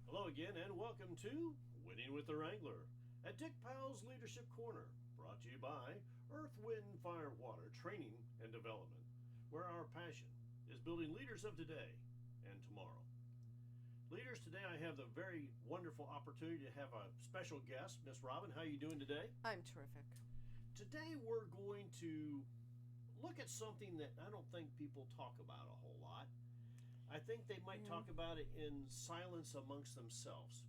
Hello again, and welcome to Winning with the Wrangler at Dick Powell's Leadership Corner, brought to you by Earth, Wind, Fire, Water Training and Development, where our passion is building leaders of today and tomorrow. Leaders, today I have the very wonderful opportunity to have a special guest, Miss Robin. How are you doing today? I'm terrific. Today we're going to look at something that I don't think people talk about a whole lot. I think they might talk about it in silence amongst themselves.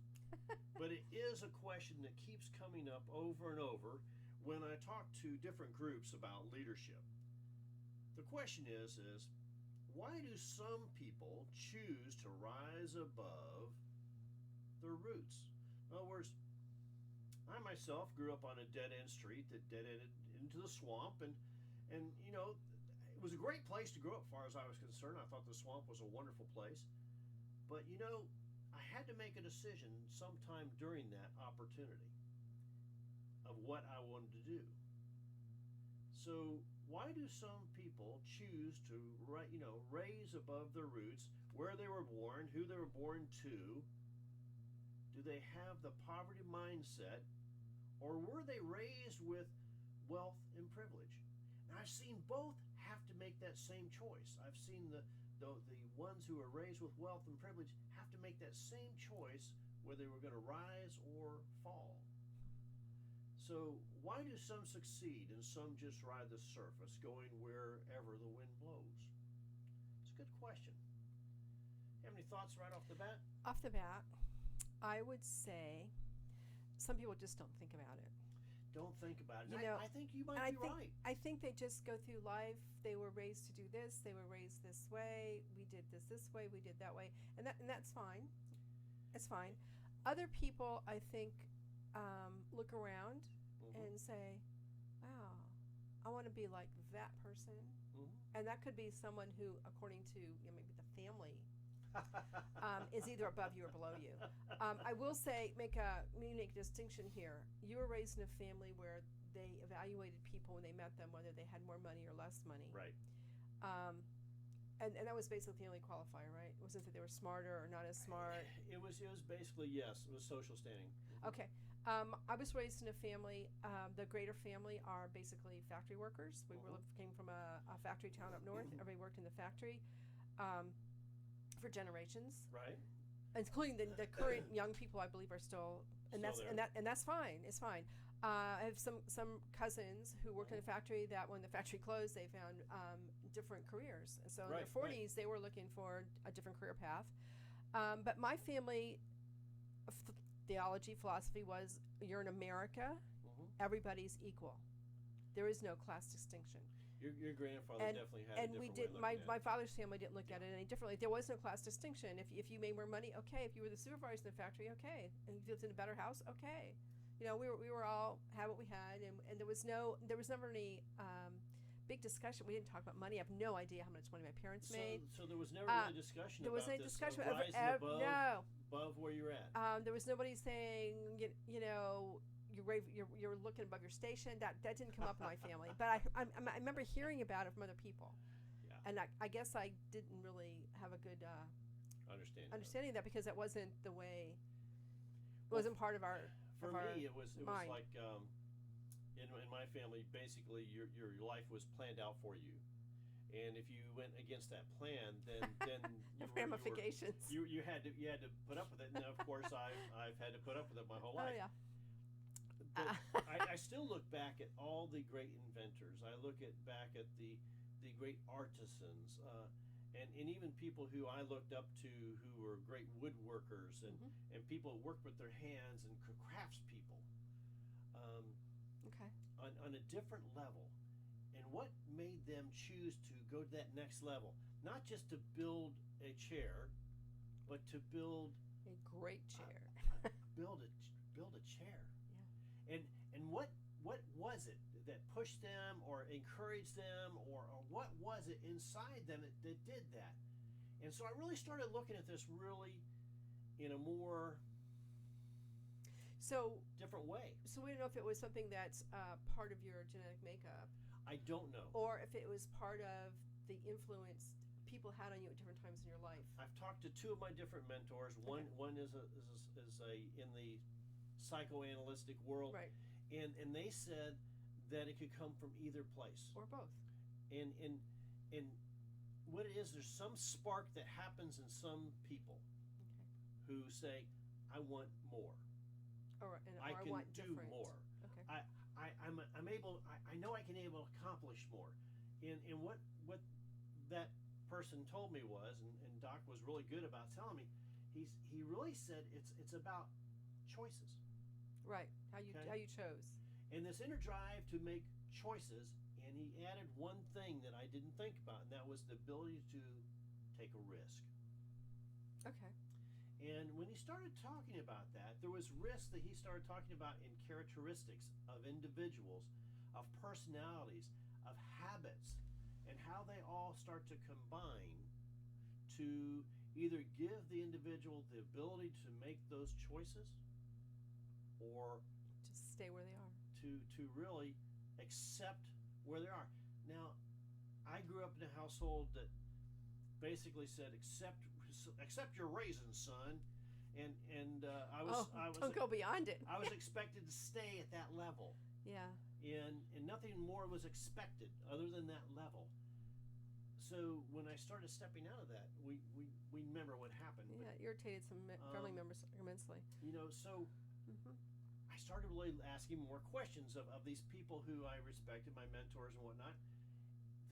But it is a question that keeps coming up over and over when I talk to different groups about leadership. The question is why do some people choose to rise above their roots? In other words, I myself grew up on a dead-end street that dead-ended into the swamp, and you know, it was a great place to grow up as far as I was concerned. I thought the swamp was a wonderful place. But you know, I had to make a decision sometime during that opportunity of what I wanted to do. So why do some people choose to raise above their roots, where they were born, who they were born to? Do they have the poverty mindset, or were they raised with wealth and privilege? Now, I've seen both have to make that same choice. I've seen the ones who are raised with wealth and privilege have to make that same choice whether they were going to rise or fall. So why do some succeed and some just ride the surface, going wherever the wind blows? It's a good question. Have any thoughts right off the bat? Off the bat, I would say some people just don't think about it. Don't think about it. You know, I think you might be right. I think they just go through life. They were raised to do this. They were raised this way. We did this way. We did that way, and that's fine. It's fine. Other people, I think, look around and say, "Wow, I want to be like that person," and that could be someone who, according to maybe the family, is either above you or below you. I will say, make a unique distinction here. You were raised in a family where they evaluated people when they met them, whether they had more money or less money. Right. And that was basically the only qualifier, right? It wasn't that they were smarter or not as smart. It was basically, yes, it was social standing. Okay. I was raised in a family, the Greater family are basically factory workers. We came from a factory town up north. Everybody worked in the factory. For generations, Right. including the current young people, I believe, are still, and that's fine. It's fine. I have some cousins who worked in a factory that when the factory closed, they found different careers. So in their 40s, they were looking for a different career path. But my family theology, philosophy was, you're in America, everybody's equal. There is no class distinction. Your grandfather definitely had a different we did. way of My looking at my it. father's family didn't look at it any differently. There was no class distinction. If you made more money, okay. If you were the supervisor in the factory, okay. And if you lived in a better house, okay. You know, we were all had what we had, and there was never any big discussion. We didn't talk about money. I have no idea how much money my parents made. So there was never really discussion there about was no this discussion rising above where you're at. There was nobody saying you know. You're looking above your station. That didn't come up in my family, but I remember hearing about it from other people, and I guess I didn't really have a good understanding of that because that wasn't the way. It wasn't part of our. For me, it was mind. like in my family, basically your life was planned out for you, and if you went against that plan, then ramifications. You had to put up with it, and of course I've had to put up with it my whole life. Oh yeah. But I still look back at all the great inventors. I look back at the great artisans, and even people who I looked up to who were great woodworkers and people who worked with their hands and craftspeople. Okay. On a different level. And what made them choose to go to that next level? Not just to build a chair, but to build a great chair. build a chair. And what was it that pushed them or encouraged them or what was it inside them that did that? And so I really started looking at this really in a more different way. So we don't know if it was something that's part of your genetic makeup. I don't know. Or if it was part of the influence people had on you at different times in your life? I've talked to two of my different mentors. One is a in the psychoanalytic world, Right. and they said that it could come from either place. Or both. And what it is, there's some spark that happens in some people who say, I want more. Or I I can want do different. more. Okay. I'm able. I know I can able to accomplish more. And what that person told me was, and Doc was really good about telling me, he really said it's about choices. Right. How you chose. And this inner drive to make choices. And he added one thing that I didn't think about, and that was the ability to take a risk. Okay. And when he started talking about that, there was risk that he started talking about in characteristics of individuals, of personalities, of habits, and how they all start to combine to either give the individual the ability to make those choices or just stay where they are. To really accept where they are. Now, I grew up in a household that basically said, accept your raisins, son. And I was don't go beyond it. I was expected to stay at that level. Yeah. And nothing more was expected other than that level. So when I started stepping out of that, we remember what happened. Yeah, it irritated some family members immensely. So I started really asking more questions of these people who I respected, my mentors and whatnot.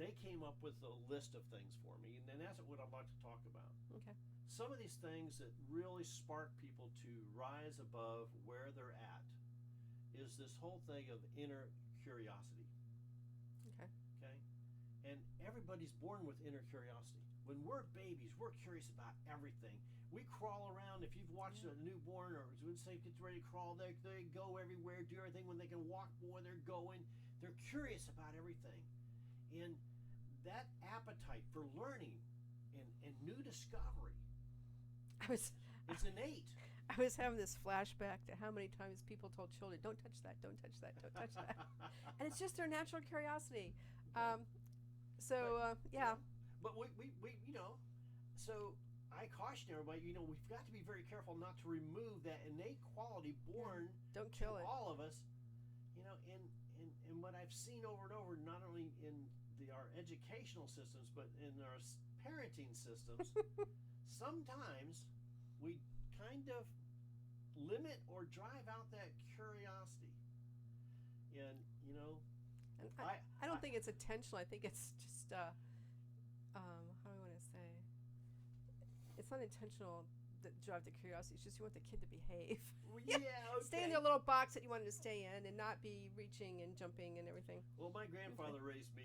They came up with a list of things for me, and that's what I'd like to talk about. Okay. Some of these things that really spark people to rise above where they're at is this whole thing of inner curiosity. Okay. Okay? And everybody's born with inner curiosity. When we're babies, we're curious about everything. We crawl around. If you've watched a newborn or when say gets ready to crawl, they go everywhere, do everything. When they can walk, boy, they're going. They're curious about everything. And that appetite for learning and new discovery, it's innate. I was having this flashback to how many times people told children, don't touch that, don't touch that, don't touch that. And it's just their natural curiosity. Yeah. But we so I caution everybody, we've got to be very careful not to remove that innate quality born Don't to kill it. all of us. And what I've seen over and over, not only in our educational systems, but in our parenting systems, sometimes we kind of limit or drive out that curiosity. And And I don't think it's intentional. I think it's just how do I want to say? It's not intentional that drive the curiosity. It's just you want the kid to behave. Yeah, okay. Stay in their little box that you wanted to stay in, and not be reaching and jumping and everything. Well, my grandfather raised me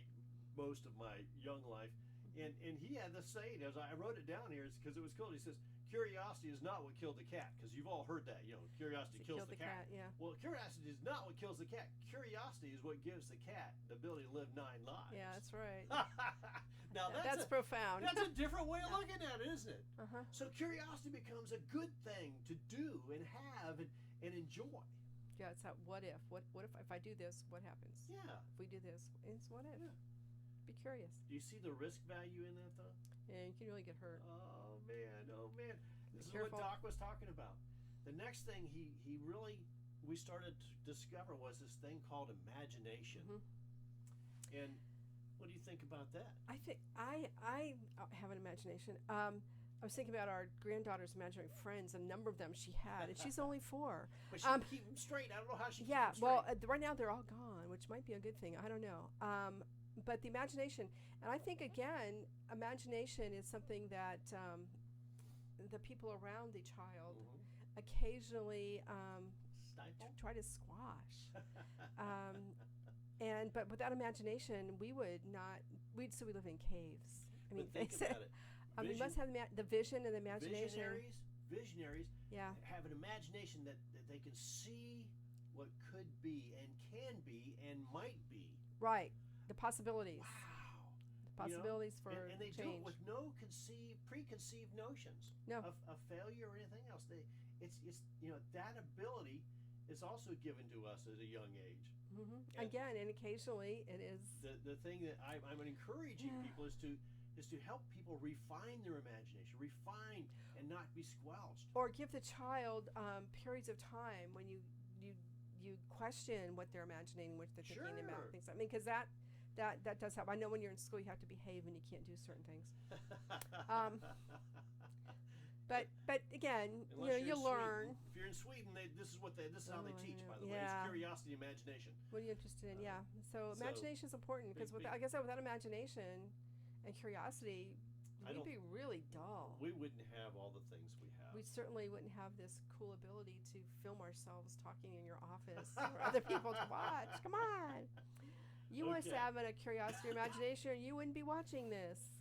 most of my young life, and he had this saying. As I wrote it down here, because it was cool. He says, "Curiosity is not what killed the cat," because you've all heard that. Curiosity kills the cat. Yeah. Well, curiosity is not what kills the cat. Curiosity is what gives the cat the ability to live 9 lives. Yeah, that's right. Now that's profound. That's a different way of looking at it, isn't it? Uh-huh. So curiosity becomes a good thing to do and have and enjoy. Yeah, it's that what if? What if I do this? What happens? Yeah. If we do this, it's what if? Yeah. Be curious. Do you see the risk value in that, though? Yeah, you can really get hurt. Oh man! This is careful. what Doc was talking about. The next thing we started to discover was this thing called imagination. And what do you think about that? I think I have an imagination. I was thinking about our granddaughter's imaginary friends. A number of them she had, and she's only 4. But she can keep them straight. I don't know how she keeps them straight. Well, right now they're all gone, which might be a good thing. I don't know. But the imagination, and I think again, imagination is something that the people around the child occasionally try to squash. But without imagination, we would not. We'd still be living in caves. I mean, think about it. We must have the vision and the imagination. Visionaries Yeah. have an imagination that they can see what could be and can be and might be. Right. The possibilities. Wow. The possibilities for and they change. do it with no preconceived notions of failure or anything else. It's that ability is also given to us at a young age. Again, and occasionally it is. The thing that I'm encouraging people is to is to help people refine their imagination, refine and not be squelched. Or give the child periods of time when you question what they're imagining, what they're thinking about, things. I mean, because that does help. I know when you're in school, you have to behave and you can't do certain things. But again, Unless you learn. If you're in Sweden, this is how they teach. By the way, Yeah. it's curiosity, imagination. What are you interested in? Yeah. So imagination is important because, like I said, without imagination and curiosity, we'd be really dull. We wouldn't have all the things we have. We certainly wouldn't have this cool ability to film ourselves talking in your office for other people to watch. Come on. You must have a curiosity or imagination, or you wouldn't be watching this.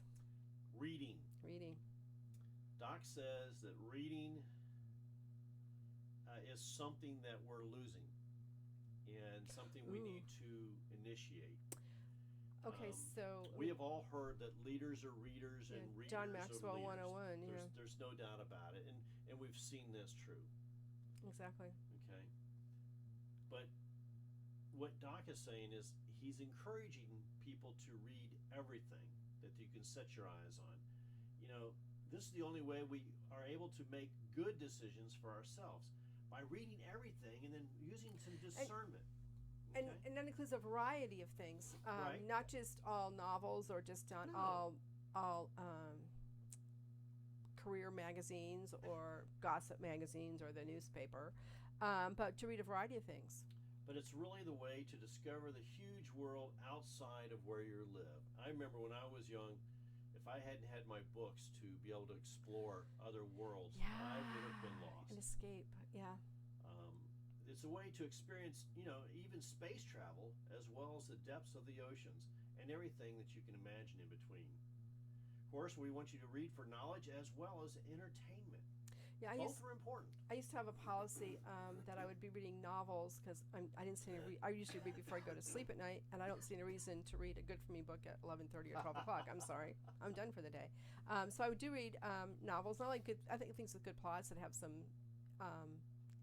Reading. Doc says that reading is something that we're losing and something we need to initiate. Okay, so we have all heard that leaders are readers and readers John Maxwell are leaders. 101. There's no doubt about it, and we've seen this true. Exactly. Okay. But what Doc is saying is he's encouraging people to read everything that you can set your eyes on. This is the only way we are able to make good decisions for ourselves, by reading everything and then using some discernment. And that includes a variety of things, not just all novels or just all career magazines or gossip magazines or the newspaper, but to read a variety of things. But it's really the way to discover the huge world outside of where you live. I remember when I was young, if I hadn't had my books to be able to explore other worlds, I would have been lost. An escape, yeah. It's a way to experience, even space travel, as well as the depths of the oceans and everything that you can imagine in between. Of course, we want you to read for knowledge as well as entertainment. Yeah, both are important. I used to have a policy that I would be reading novels because I didn't see any. I usually read before I go to sleep at night, and I don't see any reason to read a good for me book at 11:30 or 12 o'clock. I'm sorry, I'm done for the day. So I would do read novels, not like good. I think things with good plots that have some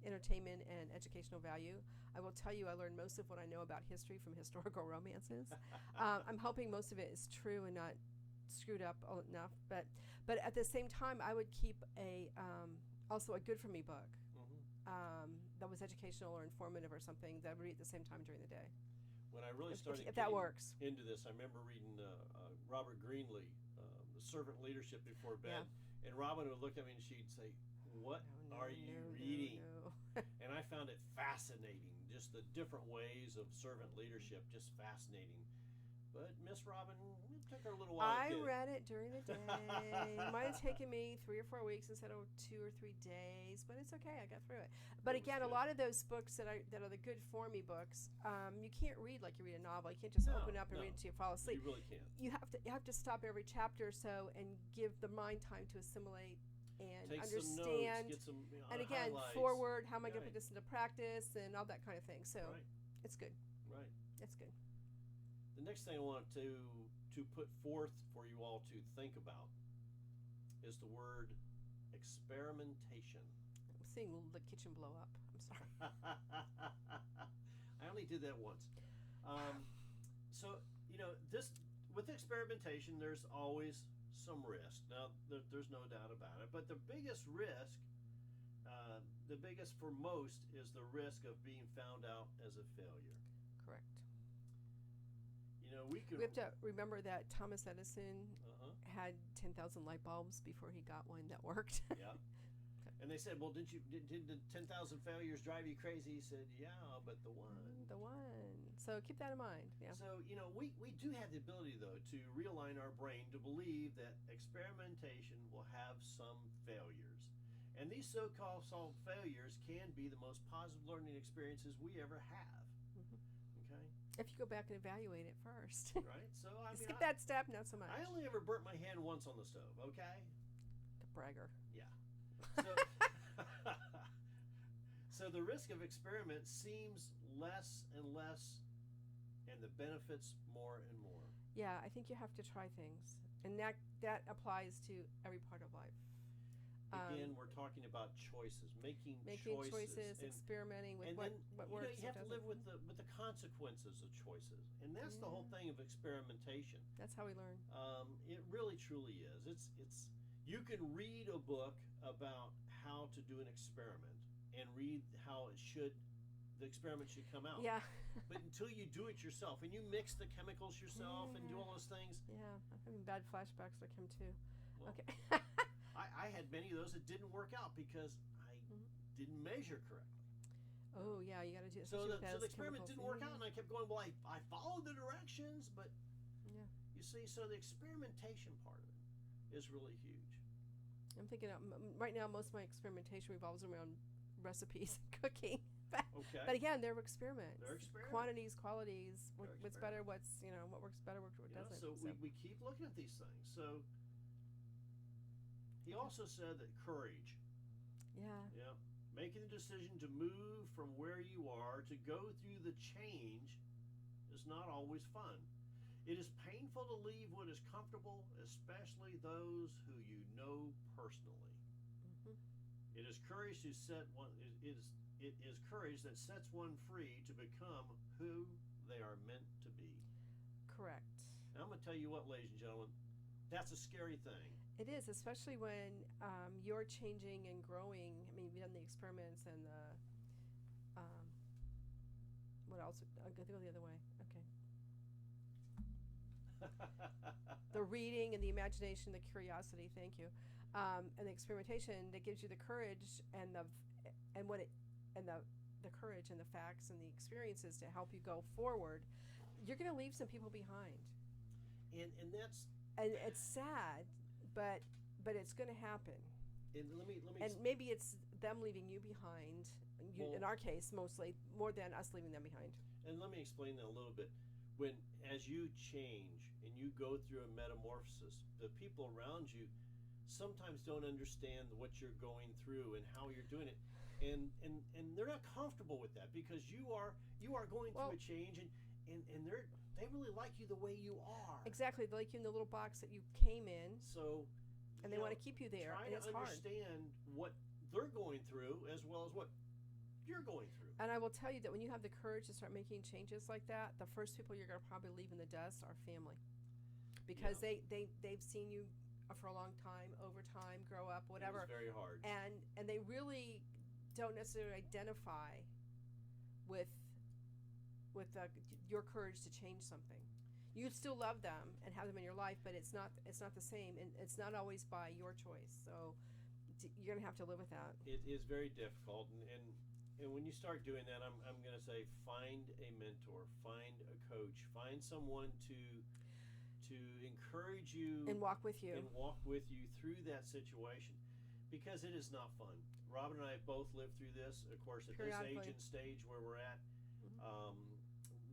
entertainment and educational value. I will tell you, I learned most of what I know about history from historical romances. I'm hoping most of it is true and not screwed up enough, but at the same time, I would keep also a good for me book that was educational or informative or something that I would read at the same time during the day. When I really started if that works into this, I remember reading Robert Greenlee, The Servant Leadership Before Bed, and Robin would look at me and she'd say, "What are you reading?" And I found it fascinating, just the different ways of servant leadership, just fascinating. But Miss Robin, it took her a little while. I read it during the day. It might have taken me 3 or 4 weeks instead of 2 or 3 days, but it's okay. I got through it. But again, a lot of those books that are the good for me books, you can't read like you read a novel. You can't just open up and read it till you fall asleep. You really can't. You have to stop every chapter or so and give the mind time to assimilate and take understand. Some notes, get some, and again, highlights. forward. How am I going to put this into practice and all that kind of thing. So it's good. Right. It's good. The next thing I want to put forth for you all to think about is the word experimentation. I'm seeing the kitchen blow up. I'm sorry. I only did that once. So this with experimentation, there's always some risk. Now, there's no doubt about it. But the biggest risk, the biggest for most, is the risk of being found out as a failure. Correct. We have to remember that Thomas Edison had 10,000 light bulbs before he got one that worked. Yeah. And they said, well, did the 10,000 failures drive you crazy? He said, yeah, but the one. The one. So keep that in mind. Yeah. So, we do have the ability, though, to realign our brain to believe that experimentation will have some failures. And these so-called failures can be the most positive learning experiences we ever have. Okay? If you go back and evaluate it first. Right? So, skip that step, not so much. I only ever burnt my hand once on the stove, okay? The bragger. Yeah. So, so the risk of experiment seems less and less, and the benefits more and more. Yeah, I think you have to try things, and that applies to every part of life. Again, we're talking about choices, making choices, experimenting with and what then, works. You have to live with the consequences of choices, and that's the whole thing of experimentation. That's how we learn. It really, truly is. It's. You can read a book about how to do an experiment and read how the experiment should come out. Yeah. But until you do it yourself and you mix the chemicals yourself and do all those things. Yeah, I'm having bad flashbacks like him too. Well, okay. I had many of those that didn't work out because I didn't measure correctly. Oh yeah, you got to do it. So the experiment didn't work out, and I kept going. Well, I followed the directions, but you see, so the experimentation part of it is really huge. I'm thinking right now most of my experimentation revolves around recipes and cooking. Okay. But again, they're experiments. They're experiments. Quantities, qualities, what's better, what works better, what doesn't. So we keep looking at these things. So he also said that courage. Yeah. Making the decision to move from where you are to go through the change is not always fun. It is painful to leave what is comfortable, especially those who you know personally. It is courage to set one. It is courage that sets one free to become who they are meant to be. Correct. And I'm going to tell you what, ladies and gentlemen, that's a scary thing. It is, especially when you're changing and growing. I mean, we've done the experiments and the what else? I'll go the other way. Okay. The reading and the imagination, the curiosity. Thank you, and the experimentation that gives you the courage and the courage and the facts and the experiences to help you go forward. You're going to leave some people behind, and it's sad. But it's going to happen. And let me. And maybe it's them leaving you behind. In our case, mostly more than us leaving them behind. And let me explain that a little bit. As you change and you go through a metamorphosis, the people around you sometimes don't understand what you're going through and how you're doing it, and they're not comfortable with that because you are going through a change and they really like you the way you are. Exactly, they like you in the little box that you came in. So, and they want to keep you there, and it's hard. Try to understand what they're going through as well as what you're going through. And I will tell you that when you have the courage to start making changes like that, the first people you're going to probably leave in the dust are family, because they've seen you for a long time, over time, grow up, whatever. It's very hard. And they really don't necessarily identify with your courage to change something. You still love them and have them in your life, but it's not the same, and it's not always by your choice. So you're gonna have to live with that. It is very difficult, and when you start doing that, I'm gonna say find a mentor, find a coach, find someone to encourage you and walk with you through that situation, because it is not fun. Robin and I both lived through this, of course, at this age and stage where we're at.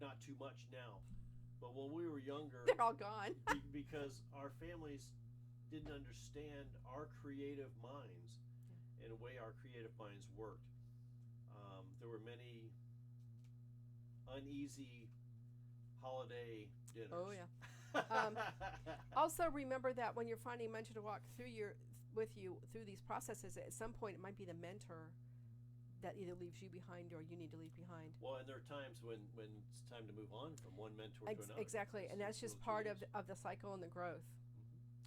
Not too much now, but when we were younger, they're all gone. Because our families didn't understand our creative minds and the way our creative minds worked. There were many uneasy holiday dinners. Oh yeah. Also, remember that when you're finding a mentor to walk with you through these processes, at some point it might be the mentor that either leaves you behind or you need to leave behind. Well, and there are times when it's time to move on from one mentor to another. Exactly, and that's just part of the cycle and the growth.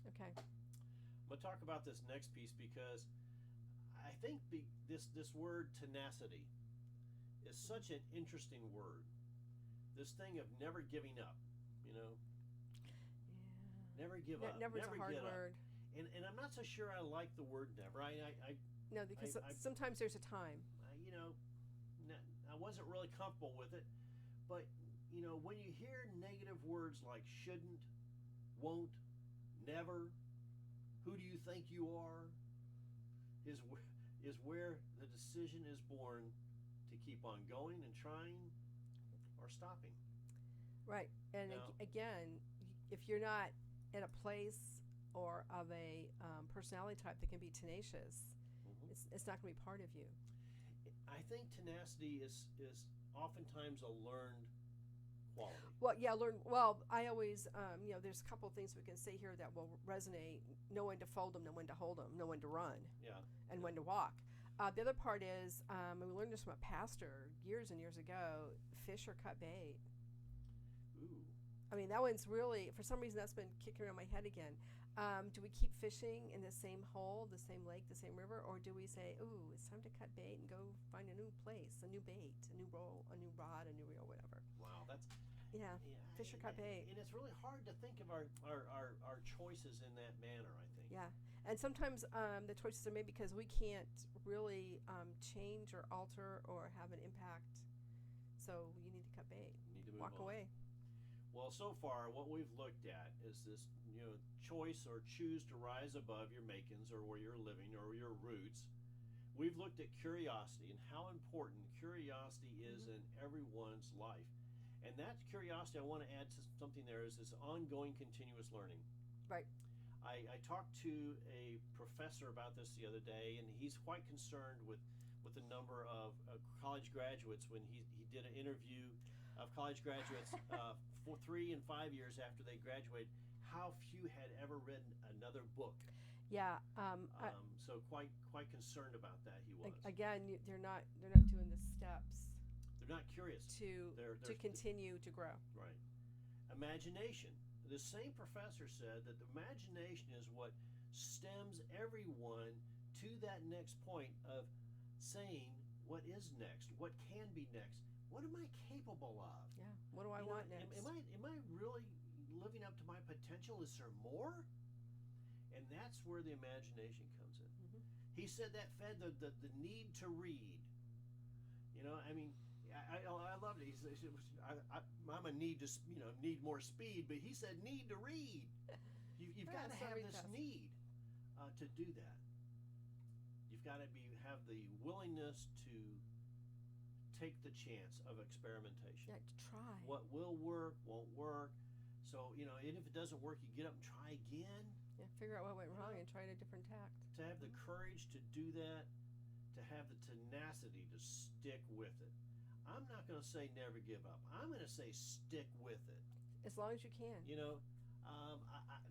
Okay. I'm going to talk about this next piece because I think this word tenacity is such an interesting word. This thing of never giving up, Yeah. Never give up. Never's never a hard get word. Up. And I'm not so sure I like the word never. No, because sometimes there's a time. I wasn't really comfortable with it, but when you hear negative words like shouldn't, won't, never, who do you think you are, is where the decision is born to keep on going and trying or stopping. Right, and again, if you're not in a place or of a personality type that can be tenacious, it's not going to be part of you. I think tenacity is oftentimes a learned quality. Well, yeah, learn. Well, I always, there's a couple of things we can say here that will resonate. Know when to fold them, know when to hold them, know when to run, Yeah. and when to walk. The other part is, and we learned this from a pastor years and years ago, fish or cut bait. Ooh. I mean, that one's really, for some reason, that's been kicking around my head again. Do we keep fishing in the same hole, the same lake, the same river, or do we say, ooh, it's time to cut bait and go find a new place, a new bait, a new roll, a new rod, a new reel, whatever? Wow, that's Yeah, fish or cut bait. and it's really hard to think of our choices in that manner, I think. Yeah, and sometimes the choices are made because we can't really change or alter or have an impact. So you need to cut bait. You need to move Walk on. away. Well, so far, what we've looked at is this, choice or choose to rise above your makings or where you're living or your roots. We've looked at curiosity and how important curiosity is in everyone's life. And that curiosity, I want to add to something there, is this ongoing continuous learning. Right. I talked to a professor about this the other day, and he's quite concerned with the number of college graduates when he did an interview of college graduates for 3 and 5 years after they graduated, how few had ever written another book. Yeah. So quite concerned about that he was. Again, they're not doing the steps They're not curious. to continue to grow. Right. Imagination. The same professor said that the imagination is what stems everyone to that next point of saying what is next, what can be next, what am I capable of? Yeah. What do I want next? Am I really living up to my potential? Is there more? And that's where the imagination comes in. Mm-hmm. He said that fed the need to read. I loved it. He said, I'm a need to, need more speed, but he said need to read. You've got to have this need to do that. You've got to have the willingness to take the chance of experimentation. Yeah, to try. What will work, won't work. So, and if it doesn't work, you get up and try again. Yeah, figure out what went wrong and try a different tact. To have the courage to do that, to have the tenacity to stick with it. I'm not going to say never give up. I'm going to say stick with it. As long as you can.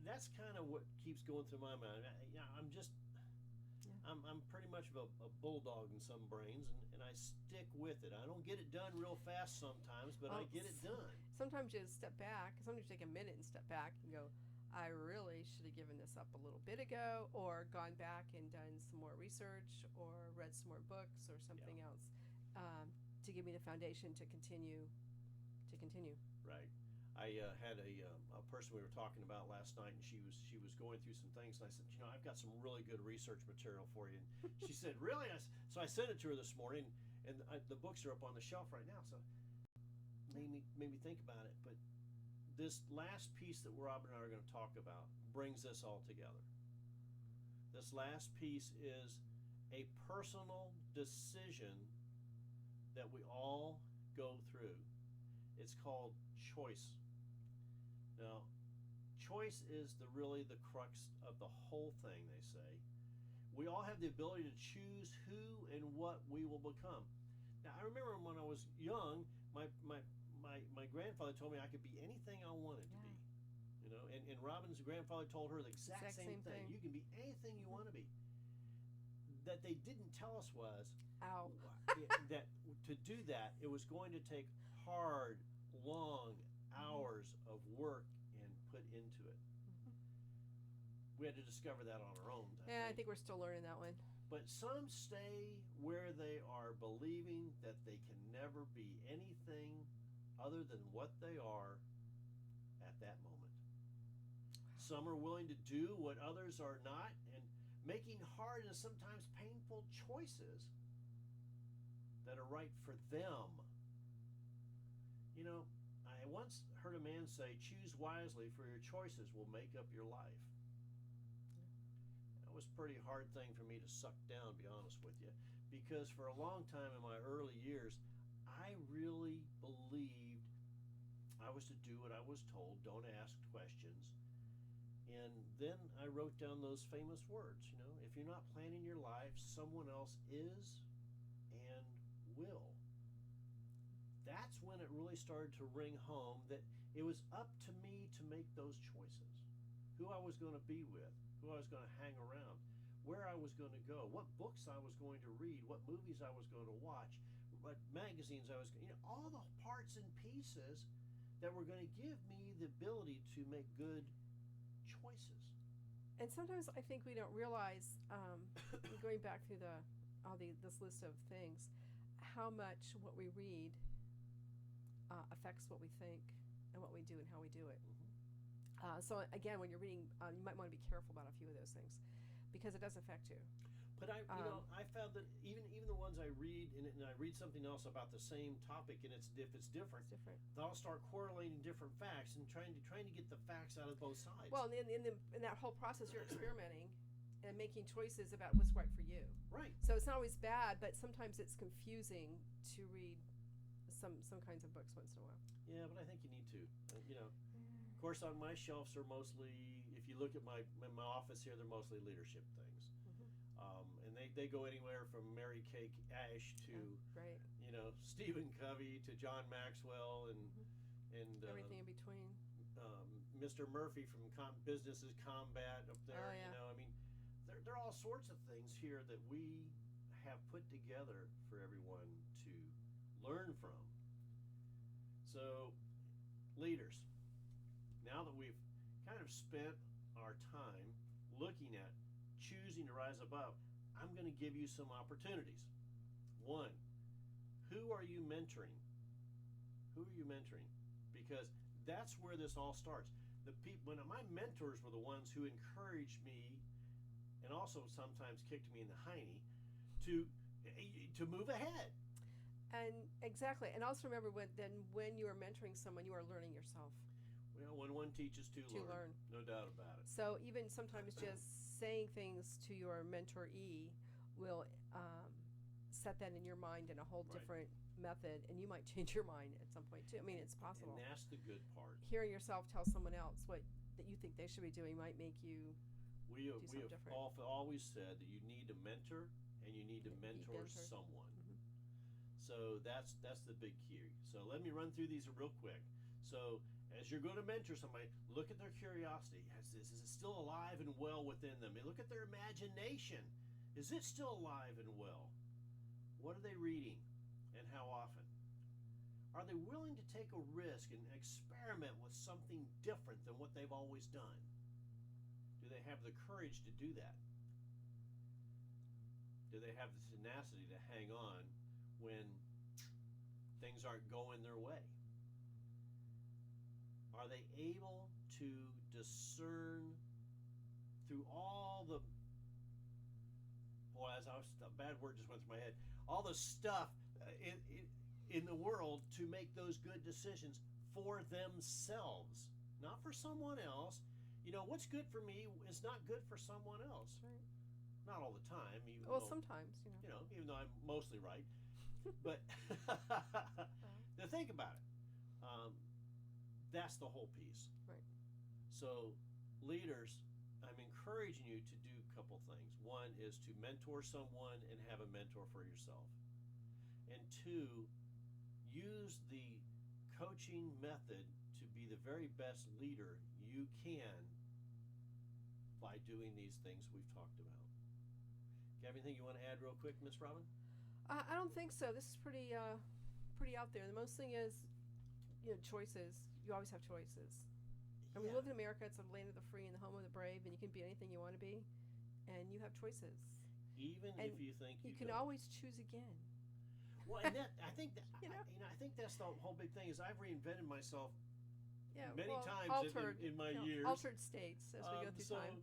That's kind of what keeps going through my mind. I'm pretty much of a bulldog in some brains, and I stick with it. I don't get it done real fast sometimes, but I get it done. Sometimes you step back. Sometimes you take a minute and step back and go, I really should have given this up a little bit ago, or gone back and done some more research, or read some more books, or something else to give me the foundation to continue. Right. I had a person we were talking about last night, and she was going through some things, and I said, I've got some really good research material for you. And she said, really? So I sent it to her this morning, and the books are up on the shelf right now. So made me think about it. But this last piece that Rob and I are going to talk about brings this all together. This last piece is a personal decision that we all go through. It's called choice. Now, choice is really the crux of the whole thing, they say. We all have the ability to choose who and what we will become. Now, I remember when I was young, my grandfather told me I could be anything I wanted to be. And Robin's grandfather told her the exact same thing. You can be anything you want to be. That they didn't tell us was that to do that, it was going to take hard, long hours of work and put into it. We had to discover that on our own. I think we're still learning that one. But some stay where they are, believing that they can never be anything other than what they are at that moment. Some are willing to do what others are not, and making hard and sometimes painful choices that are right for them. I once heard a man say, choose wisely, for your choices will make up your life. That was a pretty hard thing for me to suck down, to be honest with you, because for a long time in my early years, I really believed I was to do what I was told, don't ask questions. And then I wrote down those famous words, if you're not planning your life, someone else is and will. that's when it really started to ring home that it was up to me to make those choices. Who I was going to be with, who I was going to hang around, where I was going to go, what books I was going to read, what movies I was going to watch, what magazines I was, all the parts and pieces that were going to give me the ability to make good choices. And sometimes I think we don't realize, going back through this list of things, how much what we read affects what we think and what we do and how we do it. So again, when you're reading, you might want to be careful about a few of those things because it does affect you. But I found that even the ones I read, and I read something else about the same topic, and if it's different, I'll start correlating different facts and trying to get the facts out of both sides. Well, in that whole process, you're experimenting and making choices about what's right for you. Right. So it's not always bad, but sometimes it's confusing to read some kinds of books once in a while. Yeah, but I think you need to. Of course, on my shelves are mostly, if you look at my office here, they're mostly leadership things. And they go anywhere from Mary Kay Ash to Stephen Covey to John Maxwell and everything in between. Mr. Murphy from Business is Combat up there. Oh, yeah. I mean, there are all sorts of things here that we have put together for everyone to learn from. So, leaders, now that we've kind of spent our time looking at choosing to rise above, I'm going to give you some opportunities. One, who are you mentoring? Who are you mentoring? Because that's where this all starts. When my mentors were the ones who encouraged me and also sometimes kicked me in the hiney to move ahead. And exactly. And also remember when you are mentoring someone, you are learning yourself. Well, when one teaches to learn. No doubt about it. So even sometimes just saying things to your mentoree will set that in your mind in a whole different method, and you might change your mind at some point too. I mean, it's possible. And that's the good part. Hearing yourself tell someone else what that you think they should be doing might make you we do something have different. always said that you need a mentor and you need to mentor someone. So that's the big key. So let me run through these real quick. So as you're going to mentor somebody, look at their curiosity. Is it still alive and well within them? Look at their imagination. Is it still alive and well? What are they reading and how often? Are they willing to take a risk and experiment with something different than what they've always done? Do they have the courage to do that? Do they have the tenacity to hang on when things aren't going their way? Are they able to discern through all the, a bad word just went through my head, all the stuff in the world to make those good decisions for themselves, not for someone else. What's good for me is not good for someone else. Right. Not all the time. Sometimes, even though I'm mostly right. But now think about it. That's the whole piece. Right. So, leaders, I'm encouraging you to do a couple things. One is to mentor someone and have a mentor for yourself. And two, use the coaching method to be the very best leader you can by doing these things we've talked about. Got anything you want to add real quick, Miss Robin? I don't think so. This is pretty out there. The most thing is, choices. You always have choices. And we live in America. It's the land of the free and the home of the brave, and you can be anything you want to be, and you have choices. Even and if you think you can always choose again. Well, and I think that I think that's the whole big thing is I've reinvented myself many times in my years. Altered states as we go through time.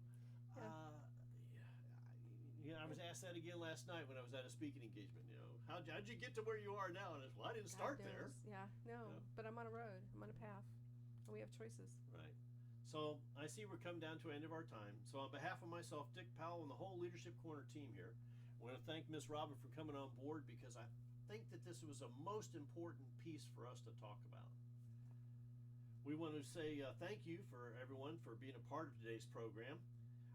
I was asked that again last night when I was at a speaking engagement. How'd you get to where you are now? And I didn't start there. Yeah, but I'm on a road. I'm on a path, and we have choices. Right. So I see we're coming down to the end of our time. So on behalf of myself, Dick Powell, and the whole Leadership Corner team here, I want to thank Miss Robin for coming on board because I think that this was a most important piece for us to talk about. We want to say thank you for everyone for being a part of today's program.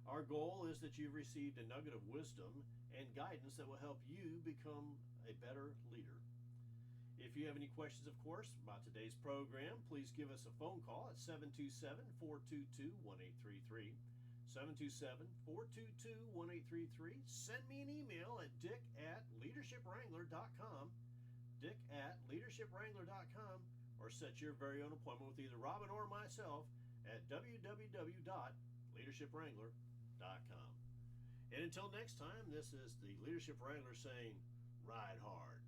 Our goal is that you've received a nugget of wisdom and guidance that will help you become a better leader. If you have any questions, of course, about today's program, please give us a phone call at 727-422-1833. 727-422-1833. Send me an email at dick@leadershipwrangler.com, dick@leadershipwrangler.com, or set your very own appointment with either Robin or myself at www.leadershipwrangler.com. And until next time, this is the Leadership Wrangler saying, ride hard.